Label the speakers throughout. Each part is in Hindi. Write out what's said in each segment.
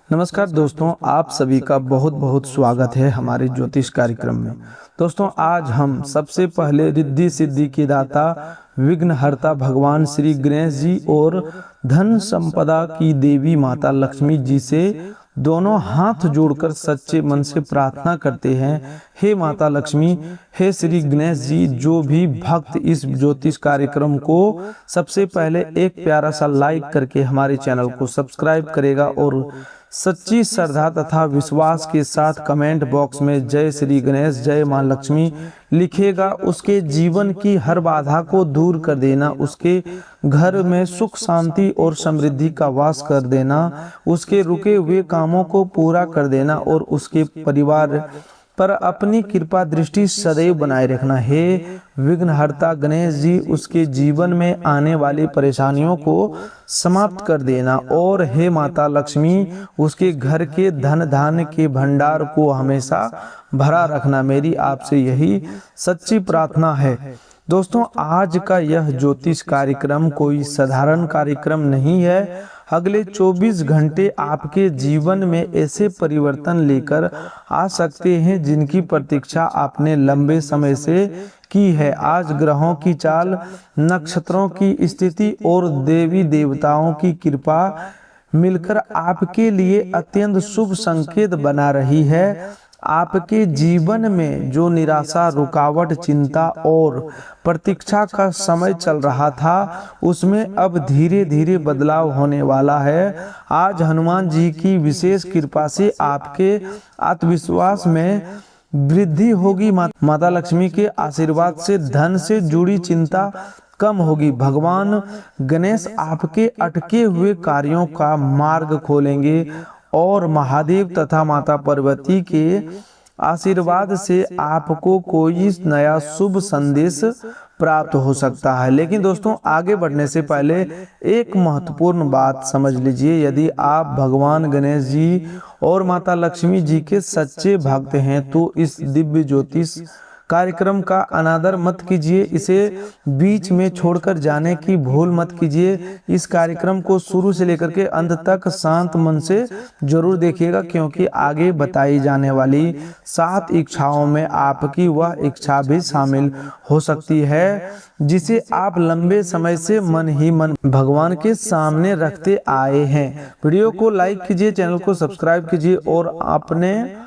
Speaker 1: नमस्कार दोस्तों, आप सभी का बहुत बहुत स्वागत है हमारे ज्योतिष कार्यक्रम में। दोस्तों, आज हम सबसे पहले रिद्धि सिद्धि की दाता विघ्नहर्ता भगवान श्री गणेश जी और धन संपदा की देवी माता लक्ष्मी जी से दोनों हाथ जोड़कर सच्चे मन से प्रार्थना करते हैं। हे माता लक्ष्मी, हे श्री गणेश जी, जो भी भक्त इस ज्योतिष कार्यक्रम को सबसे पहले एक प्यारा सा लाइक करके हमारे चैनल को सब्सक्राइब करेगा और सच्ची श्रद्धा तथा विश्वास के साथ कमेंट बॉक्स में जय श्री गणेश, जय मां लक्ष्मी लिखेगा, उसके जीवन की हर बाधा को दूर कर देना, उसके घर में सुख शांति और समृद्धि का वास कर देना, उसके रुके हुए कामों को पूरा कर देना और उसके परिवार पर अपनी कृपा दृष्टि सदैव बनाए रखना। हे विघ्नहर्ता गणेश जी, उसके जीवन में आने वाली परेशानियों को समाप्त कर देना और हे माता लक्ष्मी, उसके घर के धन धान्य के भंडार को हमेशा भरा रखना। मेरी आपसे यही सच्ची प्रार्थना है। दोस्तों, आज का यह ज्योतिष कार्यक्रम कोई साधारण कार्यक्रम नहीं है। अगले 24 घंटे आपके जीवन में ऐसे परिवर्तन लेकर आ सकते हैं जिनकी प्रतीक्षा आपने लंबे समय से की है। आज ग्रहों की चाल, नक्षत्रों की स्थिति और देवी देवताओं की कृपा मिलकर आपके लिए अत्यंत शुभ संकेत बना रही है। आपके जीवन में जो निराशा, रुकावट, चिंता और प्रतीक्षा का समय चल रहा था, उसमें अब धीरे धीरे बदलाव होने वाला है। आज हनुमान जी की विशेष कृपा से आपके आत्मविश्वास में वृद्धि होगी। माता लक्ष्मी के आशीर्वाद से धन से जुड़ी चिंता कम होगी। भगवान गणेश आपके अटके हुए कार्यों का मार्ग खोलेंगे और महादेव तथा माता पार्वती के आशीर्वाद से आपको कोई नया शुभ संदेश प्राप्त हो सकता है। लेकिन दोस्तों, आगे बढ़ने से पहले एक महत्वपूर्ण बात समझ लीजिए। यदि आप भगवान गणेश जी और माता लक्ष्मी जी के सच्चे भक्त हैं तो इस दिव्य ज्योतिष कार्यक्रम का अनादर मत कीजिए, इसे बीच में छोड़कर जाने की भूल मत कीजिए। इस कार्यक्रम को शुरू से लेकर के अंत तक शांत मन से जरूर देखिएगा, क्योंकि आगे बताई जाने वाली 7 इच्छाओं में आपकी वह इच्छा भी शामिल हो सकती है जिसे आप लंबे समय से मन ही मन भगवान के सामने रखते आए हैं। वीडियो को लाइक कीजिए, चैनल को सब्सक्राइब कीजिए और अपने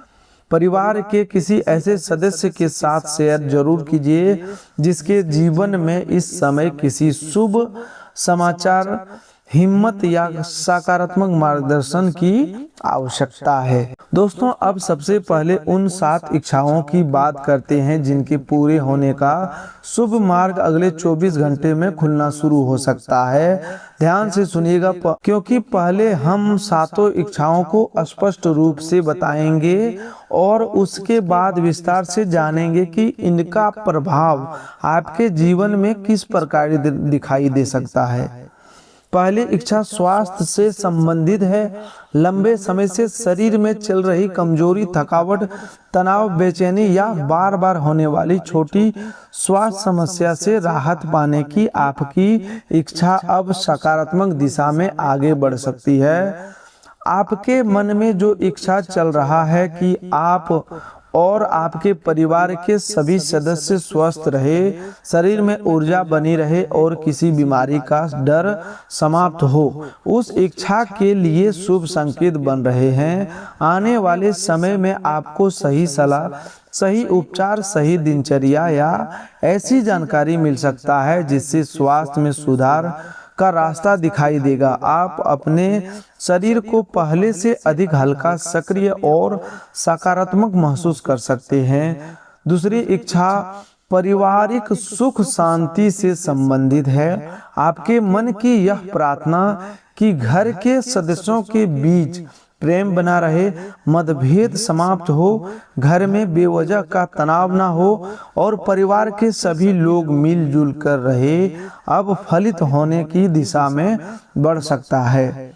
Speaker 1: परिवार के किसी ऐसे सदस्य के साथ शेयर जरूर कीजिए जिसके जीवन में इस समय किसी शुभ समाचार, हिम्मत या सकारात्मक मार्गदर्शन की आवश्यकता है। दोस्तों, अब सबसे पहले उन 7 इच्छाओं की बात करते हैं जिनके पूरे होने का शुभ मार्ग अगले 24 घंटे में खुलना शुरू हो सकता है। ध्यान से सुनिएगा, क्योंकि पहले हम 7 इच्छाओं को स्पष्ट रूप से बताएंगे और उसके बाद विस्तार से जानेंगे कि इनका प्रभाव आपके जीवन में किस प्रकार दिखाई दे सकता है। पहली इच्छा स्वास्थ्य से संबंधित है। लंबे समय से शरीर में चल रही कमजोरी, थकावट, तनाव, बेचैनी या बार बार होने वाली छोटी स्वास्थ्य समस्या से राहत पाने की आपकी इच्छा अब सकारात्मक दिशा में आगे बढ़ सकती है। आपके मन में जो इच्छा चल रहा है कि आप और आपके परिवार के सभी सदस्य स्वस्थ रहे, शरीर में ऊर्जा बनी रहे और किसी बीमारी का डर समाप्त हो, उस इच्छा के लिए शुभ संकेत बन रहे हैं। आने वाले समय में आपको सही सलाह, सही उपचार, सही दिनचर्या या ऐसी जानकारी मिल सकता है जिससे स्वास्थ्य में सुधार का रास्ता दिखाई देगा। आप अपने शरीर को पहले से अधिक हल्का, सक्रिय और सकारात्मक महसूस कर सकते हैं। दूसरी इच्छा पारिवारिक सुख शांति से संबंधित है। आपके मन की यह प्रार्थना कि घर के सदस्यों के बीच प्रेम बना रहे, मतभेद समाप्त हो, घर में बेवजह का तनाव ना हो और परिवार के सभी लोग मिलजुल कर रहे, अब फलित होने की दिशा में बढ़ सकता है।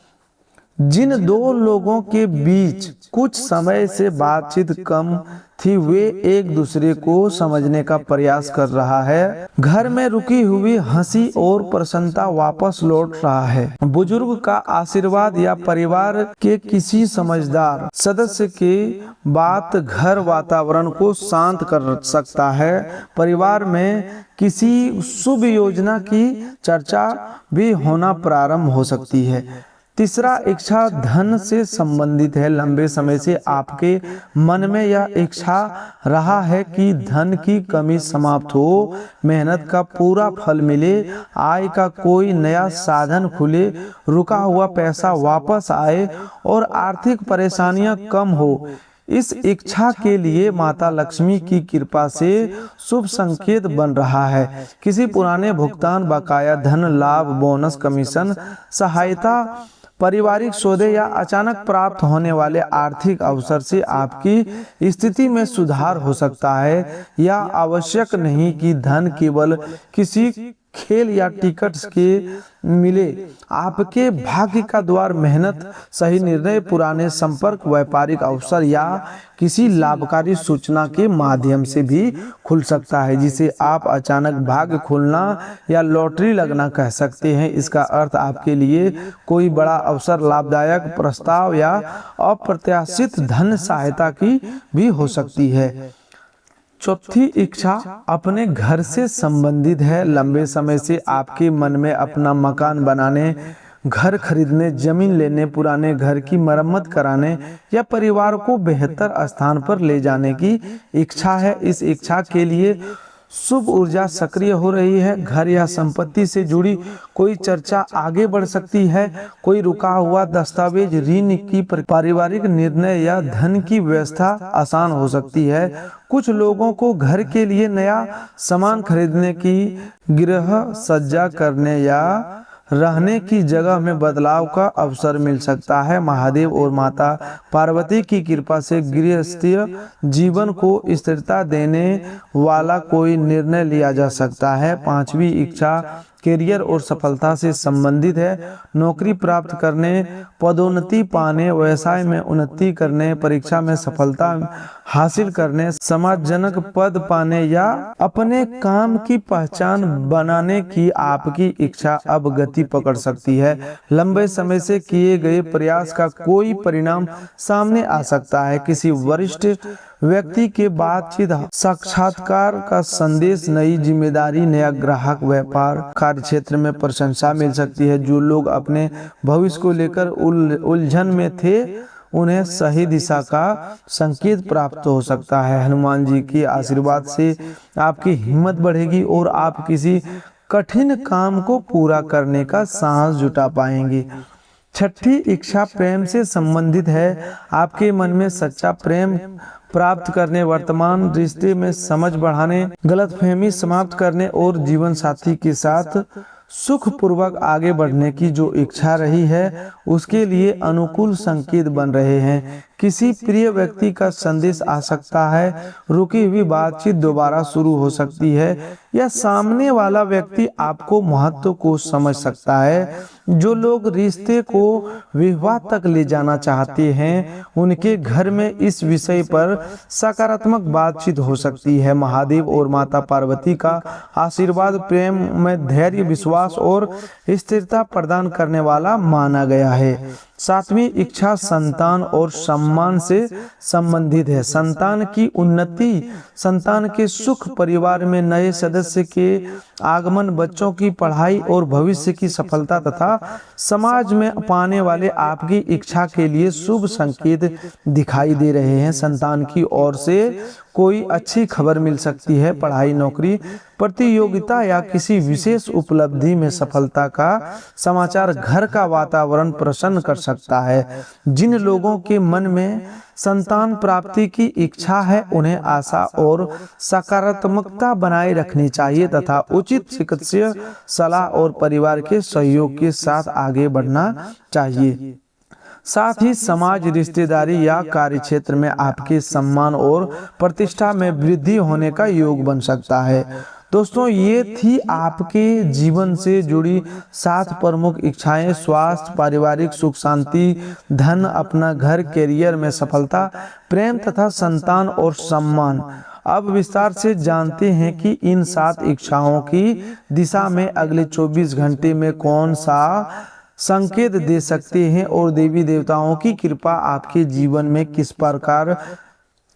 Speaker 1: जिन दो लोगों के बीच कुछ समय से बातचीत कम थी, वे एक दूसरे को समझने का प्रयास कर रहा है। घर में रुकी हुई हंसी और प्रसन्नता वापस लौट रहा है। बुजुर्ग का आशीर्वाद या परिवार के किसी समझदार सदस्य की बात घर वातावरण को शांत कर सकता है। परिवार में किसी शुभ योजना की चर्चा भी होना प्रारंभ हो सकती है। तीसरा इच्छा धन से संबंधित है। लंबे समय से आपके मन में यह इच्छा रहा है कि धन की कमी समाप्त हो, मेहनत का पूरा फल मिले, आय का कोई नया साधन खुले, रुका हुआ पैसा वापस आए और आर्थिक परेशानियां कम हो। इस इच्छा के लिए माता लक्ष्मी की कृपा से शुभ संकेत बन रहा है। किसी पुराने भुगतान, बकाया धन, लाभ, बोनस, कमीशन, सहायता, पारिवारिक सौदे या अचानक प्राप्त होने वाले आर्थिक अवसर से आपकी स्थिति में सुधार हो सकता है। यह आवश्यक नहीं कि धन केवल किसी खेल या टिकट्स के मिले। आपके भाग्य का द्वार मेहनत, सही निर्णय, पुराने संपर्क, व्यापारिक अवसर या किसी लाभकारी सूचना के माध्यम से भी खुल सकता है, जिसे आप अचानक भाग्य खुलना या लॉटरी लगना कह सकते हैं। इसका अर्थ आपके लिए कोई बड़ा अवसर, लाभदायक प्रस्ताव या अप्रत्याशित धन सहायता की भी हो सकती है। चौथी इच्छा अपने घर से संबंधित है। लंबे समय से आपके मन में अपना मकान बनाने, घर खरीदने, जमीन लेने, पुराने घर की मरम्मत कराने या परिवार को बेहतर स्थान पर ले जाने की इच्छा है। इस इच्छा के लिए शुभ ऊर्जा सक्रिय हो रही है। घर या संपत्ति से जुड़ी कोई चर्चा आगे बढ़ सकती है। कोई रुका हुआ दस्तावेज, ऋण की पारिवारिक निर्णय या धन की व्यवस्था आसान हो सकती है। कुछ लोगों को घर के लिए नया सामान खरीदने की, गृह सज्जा करने या रहने की जगह में बदलाव का अवसर मिल सकता है। महादेव और माता पार्वती की कृपा से गृहस्थीय जीवन को स्थिरता देने वाला कोई निर्णय लिया जा सकता है। पांचवी इच्छा करियर और सफलता से संबंधित है। नौकरी प्राप्त करने, पदोन्नति पाने, व्यवसाय में उन्नति करने, परीक्षा में सफलता हासिल करने, समाजजनक पद पाने या अपने काम की पहचान बनाने की आपकी इच्छा अब गति पकड़ सकती है। लंबे समय से किए गए प्रयास का कोई परिणाम सामने आ सकता है। किसी वरिष्ठ व्यक्ति के बातचीत, साक्षात्कार का संदेश, नई जिम्मेदारी, नया ग्राहक, व्यापार, कार्य क्षेत्र में प्रशंसा मिल सकती है। जो लोग अपने भविष्य को लेकर उलझन में थे, उन्हें सही दिशा का संकेत प्राप्त हो सकता है। हनुमान जी के आशीर्वाद से आपकी हिम्मत बढ़ेगी और आप किसी कठिन काम को पूरा करने का साहस जुटा पाएंगे। छठी इच्छा प्रेम से संबंधित है। आपके मन में सच्चा प्रेम प्राप्त करने, वर्तमान रिश्ते में समझ बढ़ाने, गलतफहमी समाप्त करने और जीवन साथी के साथ सुखपूर्वक आगे बढ़ने की जो इच्छा रही है, उसके लिए अनुकूल संकेत बन रहे हैं। किसी प्रिय व्यक्ति का संदेश आ सकता है, रुकी हुई बातचीत दोबारा शुरू हो सकती है या सामने वाला व्यक्ति आपको महत्व को समझ सकता है। जो लोग रिश्ते को विवाह तक ले जाना चाहते हैं, उनके घर में इस विषय पर सकारात्मक बातचीत हो सकती है। महादेव और माता पार्वती का आशीर्वाद प्रेम में धैर्य, विश्वास और स्थिरता प्रदान करने वाला माना गया है। सातवीं इच्छा संतान और सम्मान से संबंधित है। संतान की उन्नति, संतान के सुख, परिवार में नए सदस्य के आगमन, बच्चों की पढ़ाई और भविष्य की सफलता तथा समाज में पाने वाले आपकी इच्छा के लिए शुभ संकेत दिखाई दे रहे हैं। संतान की ओर से कोई अच्छी खबर मिल सकती है। पढ़ाई, नौकरी, प्रतियोगिता या किसी विशेष उपलब्धि में सफलता का समाचार घर का वातावरण प्रसन्न कर सकता है। जिन लोगों के मन में संतान प्राप्ति की इच्छा है, उन्हें आशा और सकारात्मकता बनाए रखनी चाहिए तथा उचित चिकित्सीय सलाह और परिवार के सहयोग के साथ आगे बढ़ना चाहिए। साथ ही समाज, रिश्तेदारी या कार्य क्षेत्र में आपके सम्मान और प्रतिष्ठा में वृद्धि होने का योग बन सकता है। दोस्तों ये थी आपके जीवन से जुड़ी 7 प्रमुख इच्छाएं: स्वास्थ्य, पारिवारिक सुख शांति, धन, अपना घर, करियर में सफलता, प्रेम तथा संतान और सम्मान। अब विस्तार से जानते हैं कि इन 7 इच्छाओं की दिशा में अगले 24 घंटे में कौन सा संकेत दे सकते हैं और देवी देवताओं की कृपा आपके जीवन में किस प्रकार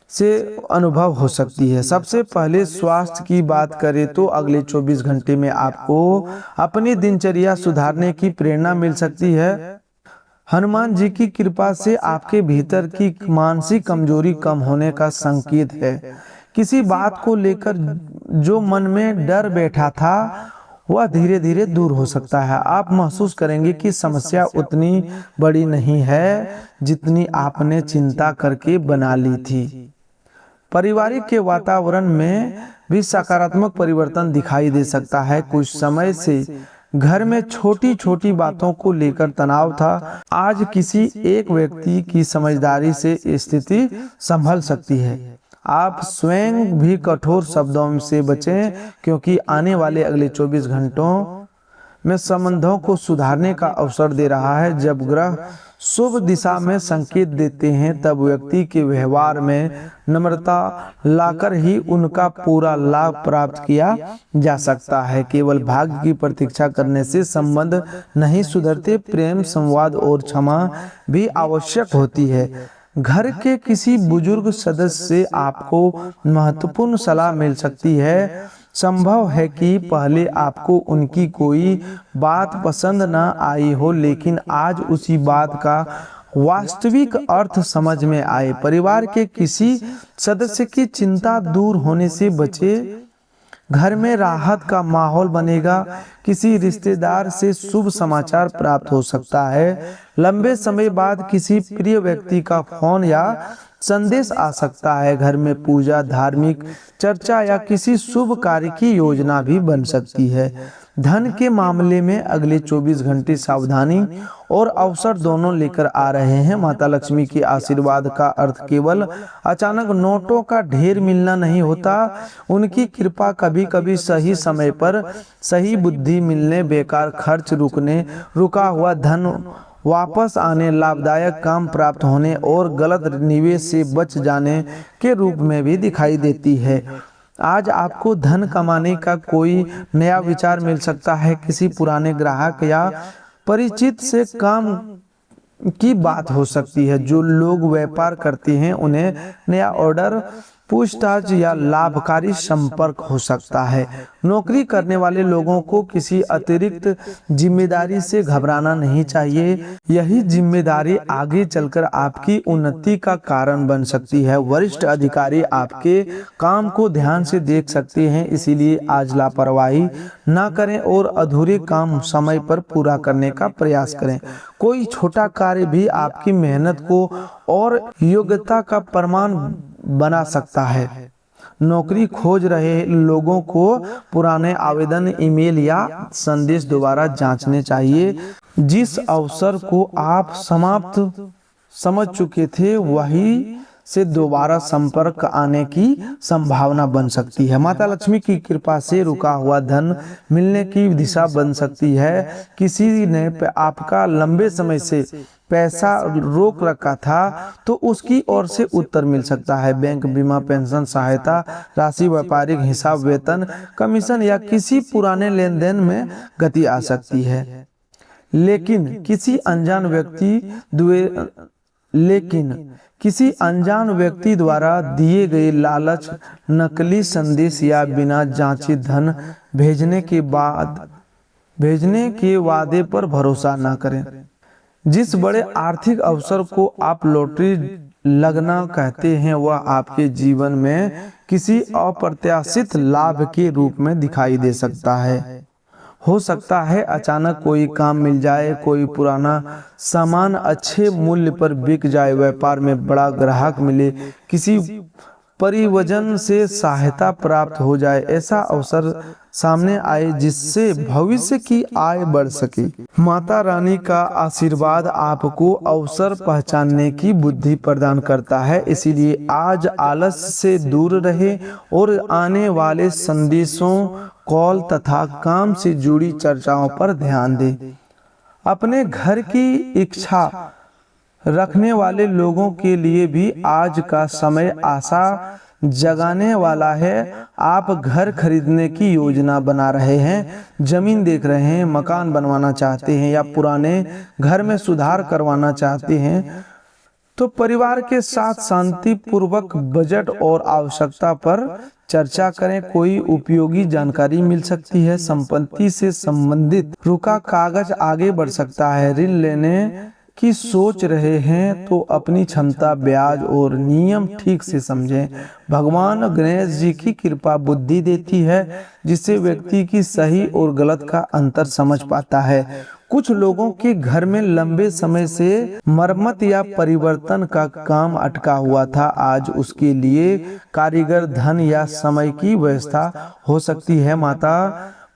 Speaker 1: से अनुभव हो सकती है। सबसे पहले स्वास्थ्य की बात करें तो अगले 24 घंटे में आपको अपनी दिनचर्या सुधारने की प्रेरणा मिल सकती है। हनुमान जी की कृपा से आपके भीतर की मानसिक कमजोरी कम होने का संकेत है। किसी बात को लेकर जो मन में डर बैठा था वह धीरे धीरे दूर हो सकता है। आप महसूस करेंगे कि समस्या उतनी बड़ी नहीं है जितनी आपने चिंता करके बना ली थी। पारिवारिक के वातावरण में भी सकारात्मक परिवर्तन दिखाई दे सकता है। कुछ समय से घर में छोटी छोटी बातों को लेकर तनाव था। आज किसी एक व्यक्ति की समझदारी से स्थिति संभल सकती है। आप स्वयं भी कठोर शब्दों से बचें, क्योंकि आने वाले अगले 24 घंटों में संबंधों को सुधारने का अवसर दे रहा है। जब ग्रह शुभ दिशा में संकेत देते हैं तब व्यक्ति के व्यवहार में नम्रता लाकर ही उनका पूरा लाभ प्राप्त किया जा सकता है। केवल भाग्य की प्रतीक्षा करने से संबंध नहीं सुधरते, प्रेम, संवाद और क्षमा भी आवश्यक होती है। घर के किसी बुजुर्ग सदस्य से आपको महत्वपूर्ण सलाह मिल सकती है। संभव है कि पहले आपको उनकी कोई बात पसंद न आई हो, लेकिन आज उसी बात का वास्तविक अर्थ समझ में आए। परिवार के किसी सदस्य की चिंता दूर होने से बचे। घर में राहत का माहौल बनेगा। किसी रिश्तेदार से शुभ समाचार प्राप्त हो सकता है। लंबे समय बाद किसी प्रिय व्यक्ति का फोन या संदेश आ सकता है। घर में पूजा, धार्मिक चर्चा या किसी शुभ कार्य की योजना भी बन सकती है। धन के मामले में अगले 24 घंटे सावधानी और अवसर दोनों लेकर आ रहे हैं। माता लक्ष्मी के आशीर्वाद का अर्थ केवल अचानक नोटों का ढेर मिलना नहीं होता। उनकी कृपा कभी कभी सही समय पर सही बुद्धि मिलने, बेकार खर्च रुकने, रुका हुआ धन वापस आने, लाभदायक काम प्राप्त होने और गलत निवेश से बच जाने के रूप में भी दिखाई देती है। आज आपको धन कमाने का कोई नया विचार मिल सकता है। किसी पुराने ग्राहक या परिचित से काम की बात हो सकती है। जो लोग व्यापार करते हैं उन्हें नया ऑर्डर, पूछताछ या लाभकारी संपर्क हो सकता है। नौकरी करने वाले लोगों को किसी अतिरिक्त जिम्मेदारी से घबराना नहीं चाहिए। यही जिम्मेदारी आगे चलकर आपकी उन्नति का कारण बन सकती है। वरिष्ठ अधिकारी आपके काम को ध्यान से देख सकते हैं, इसीलिए आज लापरवाही ना करें और अधूरे काम समय पर पूरा करने का प्रयास करें। कोई छोटा कार्य भी आपकी मेहनत को और योग्यता का प्रमाण बना सकता है। नौकरी खोज रहे लोगों को पुराने आवेदन, ईमेल या संदेश दोबारा जांचने चाहिए। जिस अवसर को आप समाप्त समझ चुके थे वही से दोबारा संपर्क आने की संभावना बन सकती है। माता लक्ष्मी की कृपा से रुका हुआ धन मिलने की दिशा बन सकती है। किसी ने आपका लंबे समय से पैसा रोक रखा था तो उसकी ओर से उत्तर मिल सकता है। बैंक, बीमा, पेंशन, सहायता राशि, व्यापारिक हिसाब, वेतन, कमीशन या किसी पुराने लेन देन में गति आ सकती है। लेकिन किसी अनजान व्यक्ति द्वारा दिए गए लालच, नकली संदेश या बिना जांचे धन भेजने के वादे पर भरोसा न करें। जिस बड़े आर्थिक अवसर को आप लॉटरी लगना कहते हैं वह आपके जीवन में किसी अप्रत्याशित लाभ के रूप में दिखाई दे सकता है। हो सकता है अचानक कोई काम मिल जाए, कोई पुराना सामान अच्छे मूल्य पर बिक जाए, व्यापार में बड़ा ग्राहक मिले, किसी परिवजन से सहायता प्राप्त हो जाए, ऐसा अवसर सामने आए जिससे भविष्य की आय बढ़ सके। माता रानी का आशीर्वाद आपको अवसर पहचानने की बुद्धि प्रदान करता है, इसीलिए आज आलस से दूर रहे और आने वाले संदेशों, कॉल तथा काम से जुड़ी चर्चाओं पर ध्यान दें। अपने घर की इच्छा रखने वाले लोगों के लिए भी आज का समय आशा जगाने वाला है। आप घर खरीदने की योजना बना रहे हैं, जमीन देख रहे हैं, मकान बनवाना चाहते हैं या पुराने घर में सुधार करवाना चाहते हैं, तो परिवार के साथ शांतिपूर्वक बजट और आवश्यकता पर चर्चा करें। कोई उपयोगी जानकारी मिल सकती है। संपत्ति से संबंधित रुका कागज आगे बढ़ सकता है। ऋण लेने की सोच रहे हैं तो अपनी क्षमता, ब्याज और नियम ठीक से समझें। भगवान गणेश जी की कृपा बुद्धि देती है, जिससे व्यक्ति की सही और गलत का अंतर समझ पाता है। कुछ लोगों के घर में लंबे समय से मरम्मत या परिवर्तन का काम अटका हुआ था। आज उसके लिए कारीगर, धन या समय की व्यवस्था हो सकती है। माता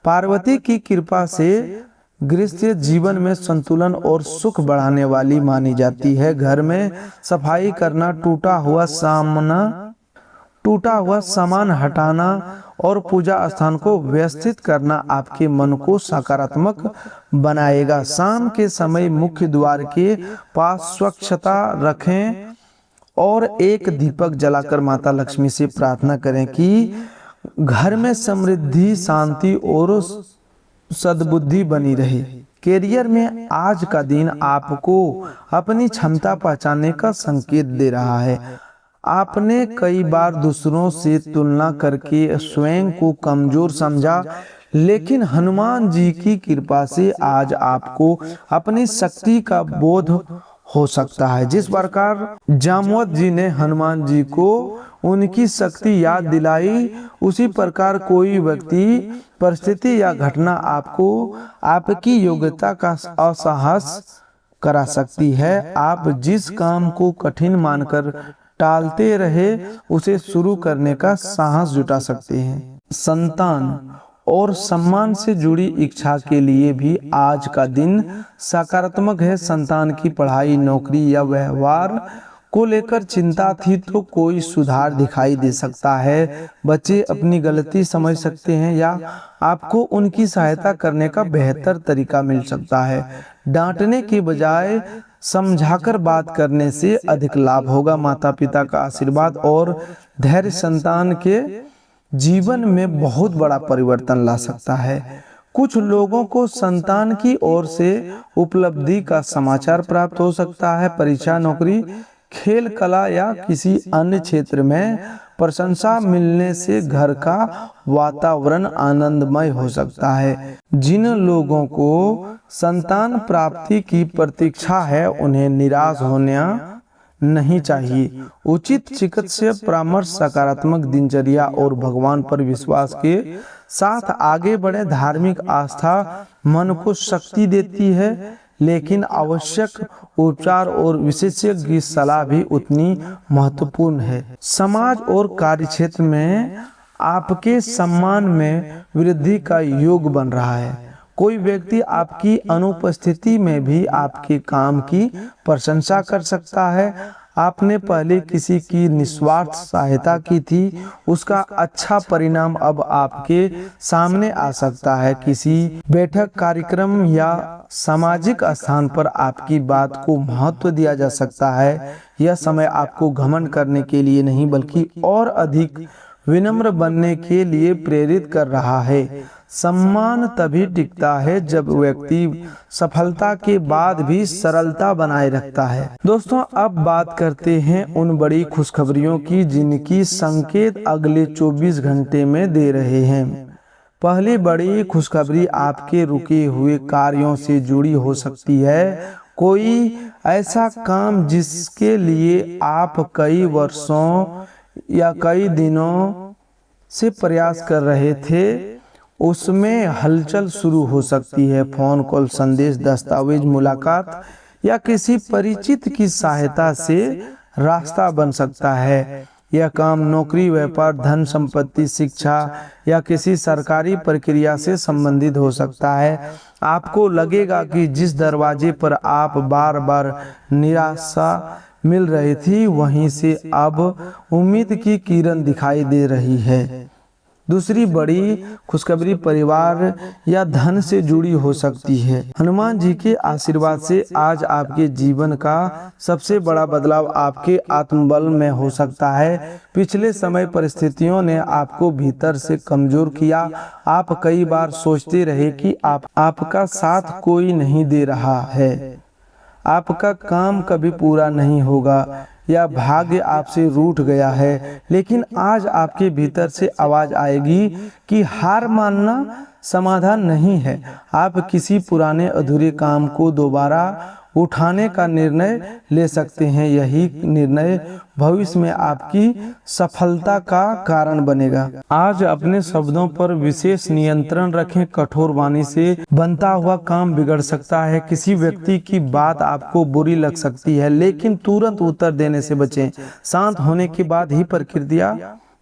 Speaker 1: पार्वती की कृपा से गृहस्थ जीवन में संतुलन और सुख बढ़ाने वाली मानी जाती है। घर में सफाई करना, टूटा हुआ सामान हटाना और पूजा स्थान को व्यवस्थित करना आपके मन को सकारात्मक बनाएगा। शाम के समय मुख्य द्वार के पास स्वच्छता रखें और एक दीपक जलाकर माता लक्ष्मी से प्रार्थना करें कि घर में समृद्धि, शांति और सद्बुद्धि बनी रहे। कैरियर में आज का दिन आपको अपनी क्षमता पहचानने का संकेत दे रहा है। आपने कई बार दूसरों से तुलना करके स्वयं को कमजोर समझा, लेकिन हनुमान जी की कृपा से आज आपको अपनी शक्ति का बोध हो सकता है। जिस प्रकार जामवंत जी ने हनुमान जी को उनकी शक्ति याद दिलाई, उसी प्रकार कोई व्यक्ति, परिस्थिति या घटना आपको आपकी योग्यता का असहस करा सकती है। आप जिस काम को कठिन मानकर टालते रहे, उसे शुरू करने का साहस जुटा सकते हैं। संतान और सम्मान से जुड़ी इच्छा के लिए भी आज का दिन सकारात्मक है। संतान की पढ़ाई, नौकरी या व्यवहार को लेकर चिंता थी तो कोई सुधार दिखाई दे सकता है। बच्चे अपनी गलती समझ सकते हैं या आपको उनकी सहायता करने का बेहतर तरीका मिल सकता है। डांटने के बजाय समझाकर बात करने से अधिक लाभ होगा। माता पिता का आशीर्वाद और धैर्य संतान के जीवन में बहुत बड़ा परिवर्तन ला सकता है। कुछ लोगों को संतान की ओर से उपलब्धि का समाचार प्राप्त हो सकता है। परीक्षा, नौकरी, खेल, कला या किसी अन्य क्षेत्र में प्रशंसा मिलने से घर का वातावरण आनंदमय हो सकता है। जिन लोगों को संतान प्राप्ति की प्रतीक्षा है, उन्हें निराश होना नहीं चाहिए। उचित चिकित्सीय परामर्श, सकारात्मक दिनचर्या और भगवान पर विश्वास के साथ आगे बढ़े। धार्मिक आस्था मन को शक्ति देती है, लेकिन आवश्यक उपचार और विशेषज्ञ की सलाह भी उतनी महत्वपूर्ण है। समाज और कार्यक्षेत्र में आपके सम्मान में वृद्धि का योग बन रहा है। कोई व्यक्ति आपकी अनुपस्थिति में भी आपके काम की प्रशंसा कर सकता है। आपने पहले किसी की निस्वार्थ सहायता की थी, उसका अच्छा परिणाम अब आपके सामने आ सकता है। किसी बैठक, कार्यक्रम या सामाजिक स्थान पर आपकी बात को महत्व दिया जा सकता है। यह समय आपको घमंड करने के लिए नहीं, बल्कि और अधिक विनम्र बनने के लिए प्रेरित कर रहा है। सम्मान तभी टिकता है जब व्यक्ति सफलता के बाद भी सरलता बनाए रखता है। दोस्तों, अब बात करते हैं उन बड़ी खुशखबरियों की जिनकी संकेत अगले 24 घंटे में दे रहे हैं। पहली बड़ी खुशखबरी आपके रुके हुए कार्यों से जुड़ी हो सकती है। कोई ऐसा काम जिसके लिए आप कई वर्षों या कई दिनों से प्रयास कर रहे थे, उसमें हलचल शुरू हो सकती है। फोन कॉल, संदेश, दस्तावेज, मुलाकात या किसी परिचित की सहायता से रास्ता बन सकता है। यह काम नौकरी, व्यापार, धन संपत्ति, शिक्षा या किसी सरकारी प्रक्रिया से संबंधित हो सकता है। आपको लगेगा कि जिस दरवाजे पर आप बार बार निराशा मिल रही थी, वहीं से अब उम्मीद की किरण दिखाई दे रही है। दूसरी बड़ी खुशखबरी परिवार या धन से जुड़ी हो सकती है। हनुमान जी के आशीर्वाद से आज आपके जीवन का सबसे बड़ा बदलाव आपके आत्मबल में हो सकता है। पिछले समय परिस्थितियों ने आपको भीतर से कमजोर किया। आप कई बार सोचते रहे कि आपका साथ कोई नहीं दे रहा है, आपका काम कभी पूरा नहीं होगा या भाग्य आपसे रूठ गया है। लेकिन आज आपके भीतर से आवाज आएगी कि हार मानना समाधान नहीं है। आप किसी पुराने अधूरे काम को दोबारा उठाने का निर्णय ले सकते हैं। यही निर्णय भविष्य में आपकी सफलता का कारण बनेगा। आज अपने शब्दों पर विशेष नियंत्रण रखें। कठोर वाणी से बनता हुआ काम बिगड़ सकता है। किसी व्यक्ति की बात आपको बुरी लग सकती है, लेकिन तुरंत उत्तर देने से बचें। शांत होने के बाद ही प्रतिक्रिया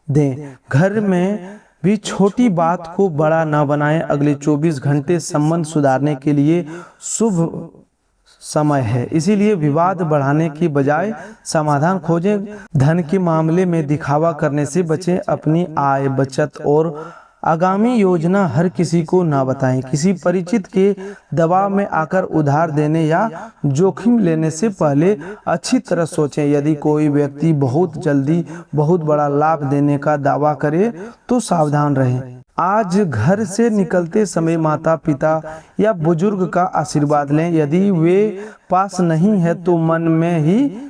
Speaker 1: दें। घर में भी छोटी बात को बड़ा न बनाएं। अगले 24 घंटे संबंध सुधारने के लिए शुभ समय है, इसीलिए विवाद बढ़ाने की बजाय समाधान खोजें। धन के मामले में दिखावा करने से बचें। अपनी आय, बचत और आगामी योजना हर किसी को ना बताएं। किसी परिचित के दबाव में आकर उधार देने या जोखिम लेने से पहले अच्छी तरह सोचें। यदि कोई व्यक्ति बहुत जल्दी बहुत बड़ा लाभ देने का दावा करे तो सावधान रहें। आज घर से निकलते समय माता पिता या बुजुर्ग का आशीर्वाद लें। यदि वे पास नहीं है तो मन में ही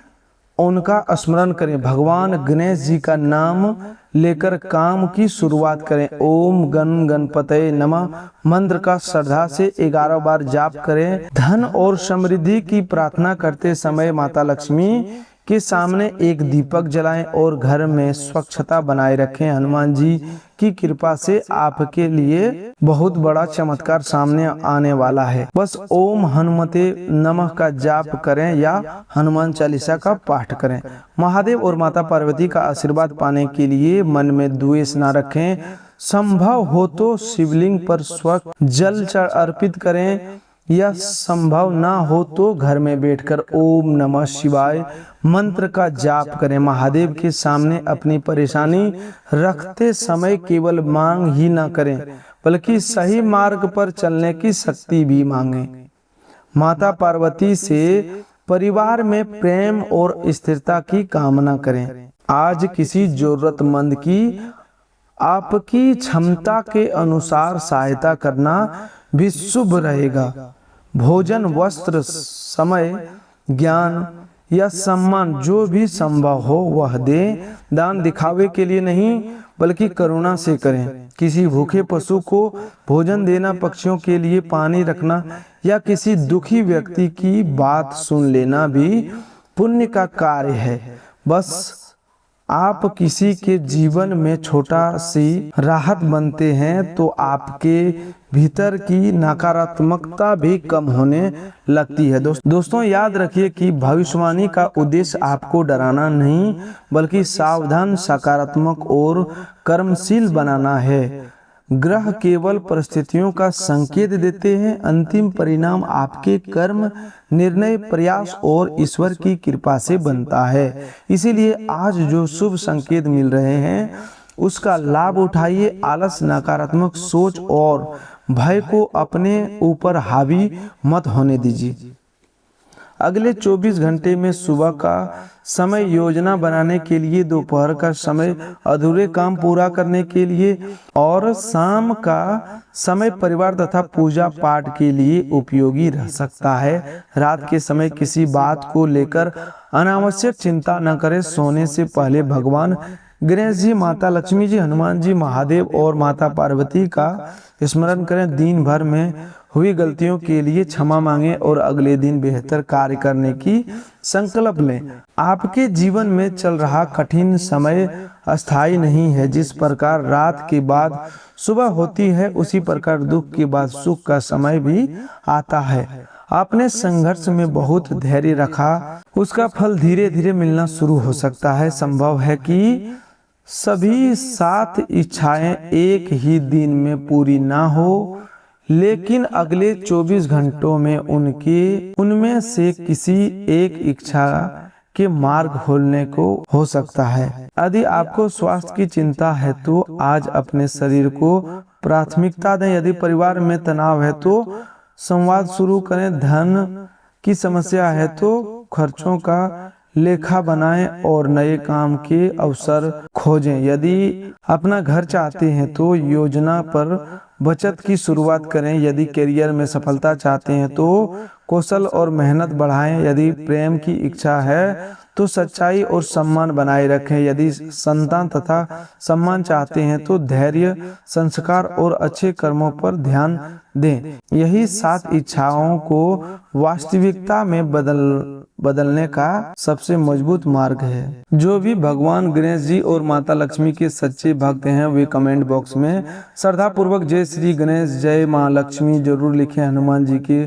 Speaker 1: उनका स्मरण करें। भगवान गणेश जी का नाम लेकर काम की शुरुआत करें। ओम गण गणपतये नमः मंत्र का श्रद्धा से 11 बार जाप करें। धन और समृद्धि की प्रार्थना करते समय माता लक्ष्मी के सामने एक दीपक जलाएं और घर में स्वच्छता बनाए रखें। हनुमान जी की कृपा से आपके लिए बहुत बड़ा चमत्कार सामने आने वाला है। बस ओम हनुमते नमः का जाप करें या हनुमान चालीसा का पाठ करें। महादेव और माता पार्वती का आशीर्वाद पाने के लिए मन में द्वेष न रखें। संभव हो तो शिवलिंग पर स्वच्छ जल अर्पित करें या संभव ना हो तो घर में बैठकर ओम नमः शिवाय मंत्र का जाप करें। महादेव के सामने अपनी परेशानी रखते समय केवल मांग ही ना करें, बल्कि सही मार्ग पर चलने की शक्ति भी मांगें। माता पार्वती से परिवार में प्रेम और स्थिरता की कामना करें। आज किसी जरूरतमंद की आपकी क्षमता के अनुसार सहायता करना भी शुभ रहेगा। भोजन, वस्त्र, समय, ज्ञान या सम्मान जो भी संभव हो वह दें। दान दिखावे के लिए नहीं बल्कि करुणा से करें। किसी भूखे पशु को भोजन देना, पक्षियों के लिए पानी रखना या किसी दुखी व्यक्ति की बात सुन लेना भी पुण्य का कार्य है। बस आप किसी के जीवन में छोटा सी राहत बनते हैं तो आपके भीतर की नकारात्मकता भी कम होने लगती है। दोस्तों याद रखिए कि भविष्यवाणी का उद्देश्य आपको डराना नहीं बल्कि सावधान, सकारात्मक और कर्मशील बनाना है। ग्रह केवल परिस्थितियों का संकेत देते हैं। अंतिम परिणाम आपके कर्म, निर्णय, प्रयास और ईश्वर की कृपा से बनता है। इसीलिए आज जो शुभ संकेत मिल रहे हैं उसका लाभ उठाइए। आलस, नकारात्मक सोच और भय को अपने ऊपर हावी मत होने दीजिए। अगले 24 घंटे में सुबह का समय योजना बनाने के लिए, दोपहर का समय अधूरे काम पूरा करने के लिए और शाम का समय परिवार तथा पूजा पाठ के लिए उपयोगी रह सकता है। रात के समय किसी बात को लेकर अनावश्यक चिंता न करें। सोने से पहले भगवान गणेश जी, माता लक्ष्मी जी, हनुमान जी, महादेव और माता पार्वती का स्मरण करें। दिन भर में हुई गलतियों के लिए क्षमा मांगें और अगले दिन बेहतर कार्य करने की संकल्प लें। आपके जीवन में चल रहा कठिन समय अस्थायी नहीं है। जिस प्रकार रात के बाद सुबह होती है उसी प्रकार दुख के बाद सुख का समय भी आता है। आपने संघर्ष में बहुत धैर्य रखा, उसका फल धीरे धीरे मिलना शुरू हो सकता है। संभव है कि सभी 7 इच्छाएं एक ही दिन में पूरी ना हो, लेकिन अगले 24 घंटों में उनमें से किसी एक इच्छा के मार्ग खोलने को हो सकता है। यदि आपको स्वास्थ्य की चिंता है तो आज अपने शरीर को प्राथमिकता दें। यदि परिवार में तनाव है तो संवाद शुरू करें। धन की समस्या है तो खर्चों का लेखा बनाएं और नए काम के अवसर खोजें। यदि अपना घर चाहते हैं तो योजना पर बचत की शुरुआत करें। यदि करियर में सफलता चाहते हैं तो कौशल और मेहनत बढ़ाएं। यदि प्रेम की इच्छा है तो सच्चाई और सम्मान बनाए रखें। यदि संतान तथा सम्मान चाहते हैं तो धैर्य, संस्कार और अच्छे कर्मों पर ध्यान दें। यही 7 इच्छाओं को वास्तविकता में बदलने का सबसे मजबूत मार्ग है। जो भी भगवान गणेश जी और माता लक्ष्मी के सच्चे भक्त हैं वे कमेंट बॉक्स में श्रद्धा पूर्वक जय श्री गणेश, जय माँ लक्ष्मी जरूर लिखें। हनुमान जी के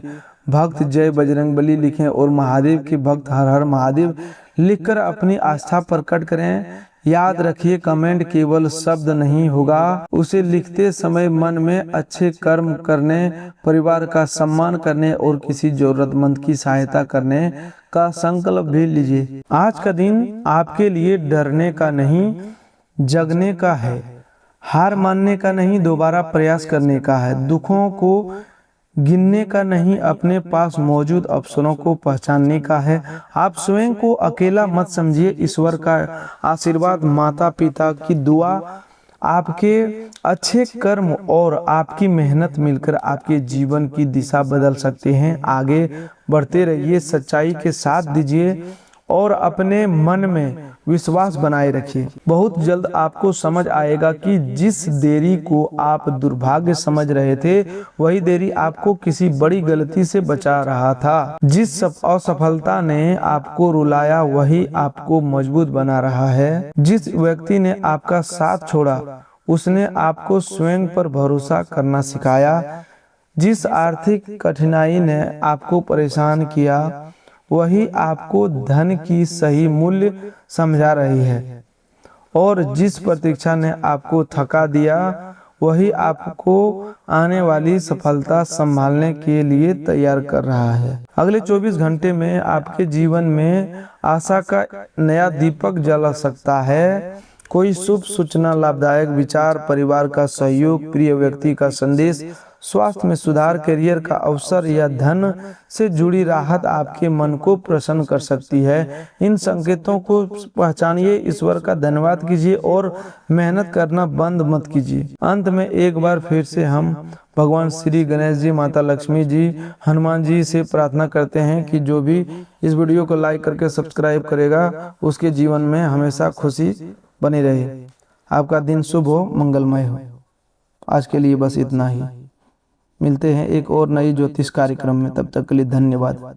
Speaker 1: भक्त जय बजरंगबली लिखें और महादेव के भक्त हर हर महादेव लिखकर अपनी आस्था प्रकट करें। याद रखिए, कमेंट केवल शब्द नहीं होगा, उसे लिखते समय मन में अच्छे कर्म करने, परिवार का सम्मान करने और किसी जरूरतमंद की सहायता करने का संकल्प भी लीजिए। आज का दिन आपके लिए डरने का नहीं, जगने का है। हार मानने का नहीं, दोबारा प्रयास करने का है। दुखों को गिनने का नहीं, अपने पास मौजूद अवसरों को पहचानने का है। आप स्वयं को अकेला मत समझिए। ईश्वर का आशीर्वाद, माता पिता की दुआ, आपके अच्छे कर्म और आपकी मेहनत मिलकर आपके जीवन की दिशा बदल सकते हैं। आगे बढ़ते रहिए, सच्चाई के साथ दीजिए और अपने मन में विश्वास बनाए रखिए। बहुत जल्द आपको समझ आएगा कि जिस देरी को आप दुर्भाग्य समझ रहे थे वही देरी आपको किसी बड़ी गलती से बचा रहा था। जिस असफलता ने आपको रुलाया वही आपको मजबूत बना रहा है। जिस व्यक्ति ने आपका साथ छोड़ा उसने आपको स्वयं पर भरोसा करना सिखाया। जिस आर्थिक कठिनाई ने आपको परेशान किया वही आपको धन की सही मूल्य समझा रही है, और जिस प्रतीक्षा ने आपको थका दिया वही आपको आने वाली सफलता संभालने के लिए तैयार कर रहा है। अगले 24 घंटे में आपके जीवन में आशा का नया दीपक जल सकता है। कोई शुभ सूचना, लाभदायक विचार, परिवार का सहयोग, प्रिय व्यक्ति का संदेश, स्वास्थ्य में सुधार, करियर का अवसर या धन से जुड़ी राहत आपके मन को प्रसन्न कर सकती है। इन संकेतों को पहचानिए, ईश्वर का धन्यवाद कीजिए और मेहनत करना बंद मत कीजिए। अंत में एक बार फिर से हम भगवान श्री गणेश जी, माता लक्ष्मी जी, हनुमान जी से प्रार्थना करते हैं कि जो भी इस वीडियो को लाइक करके सब्सक्राइब करेगा उसके जीवन में हमेशा खुशी बनी रहे। आपका दिन शुभ हो, मंगलमय हो। आज के लिए बस इतना ही। मिलते हैं एक और नई ज्योतिष कार्यक्रम में, तब तक के लिए धन्यवाद।